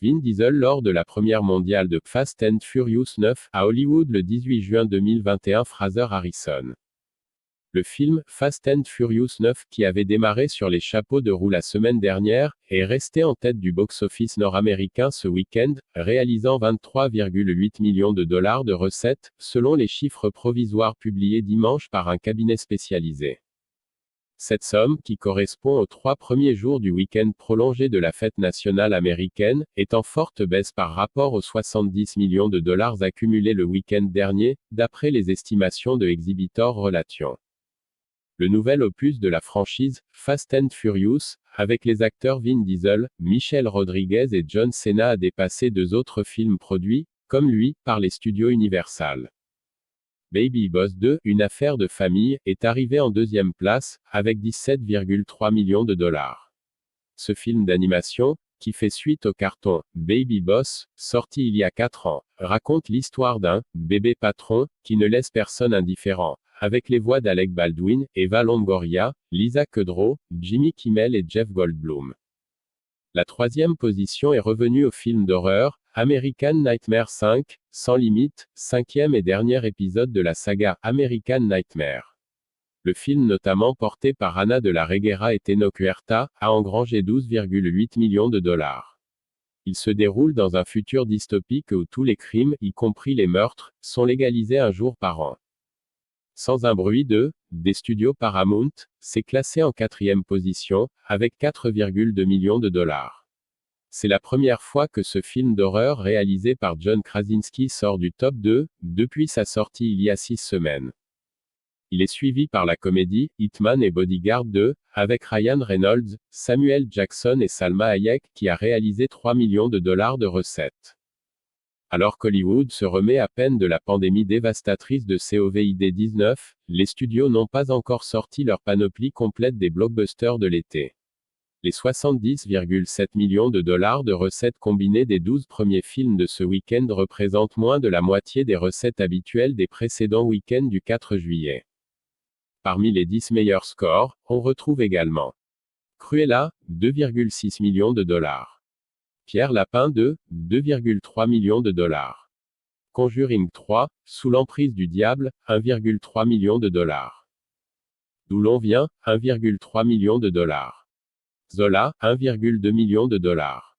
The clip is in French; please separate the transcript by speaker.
Speaker 1: Vin Diesel lors de la première mondiale de Fast and Furious 9 à Hollywood le 18 juin 2021. Fraser Harrison. Le film Fast and Furious 9, qui avait démarré sur les chapeaux de roue la semaine dernière, est resté en tête du box-office nord-américain ce week-end, réalisant 23,8 millions de dollars de recettes, selon les chiffres provisoires publiés dimanche par un cabinet spécialisé. Cette somme, qui correspond aux 3 premiers jours du week-end prolongé de la fête nationale américaine, est en forte baisse par rapport aux 70 millions de dollars accumulés le week-end dernier, d'après les estimations de Exhibitor Relations. Le nouvel opus de la franchise, Fast and Furious, avec les acteurs Vin Diesel, Michelle Rodriguez et John Cena a dépassé 2 autres films produits, comme lui, par les studios Universal. Baby Boss 2, une affaire de famille, est arrivé en deuxième place, avec 17,3 millions de dollars. Ce film d'animation, qui fait suite au carton Baby Boss, sorti il y a 4 ans, raconte l'histoire d'un bébé patron qui ne laisse personne indifférent, avec les voix d'Alec Baldwin, Eva Longoria, Lisa Kudrow, Jimmy Kimmel et Jeff Goldblum. La 3e position est revenue au film d'horreur American Nightmare 5, Sans Limite, 5e et dernier épisode de la saga American Nightmare. Le film notamment porté par Ana de la Reguera et Tenoch Huerta, a engrangé 12,8 millions de dollars. Il se déroule dans un futur dystopique où tous les crimes, y compris les meurtres, sont légalisés un jour par an. Sans un bruit des studios Paramount, c'est classé en 4e position, avec 4,2 millions de dollars. C'est la première fois que ce film d'horreur réalisé par John Krasinski sort du top 2, depuis sa sortie il y a 6 semaines. Il est suivi par la comédie Hitman et Bodyguard 2, avec Ryan Reynolds, Samuel Jackson et Salma Hayek, qui a réalisé 3 millions de dollars de recettes. Alors qu'Hollywood se remet à peine de la pandémie dévastatrice de Covid-19, les studios n'ont pas encore sorti leur panoplie complète des blockbusters de l'été. Les 70,7 millions de dollars de recettes combinées des 12 premiers films de ce week-end représentent moins de la moitié des recettes habituelles des précédents week-ends du 4 juillet. Parmi les 10 meilleurs scores, on retrouve également Cruella, 2,6 millions de dollars. Pierre Lapin 2, 2,3 millions de dollars. Conjuring 3, Sous l'emprise du diable, 1,3 million de dollars. D'où l'on vient, 1,3 million de dollars. Zola, 1,2 million de dollars.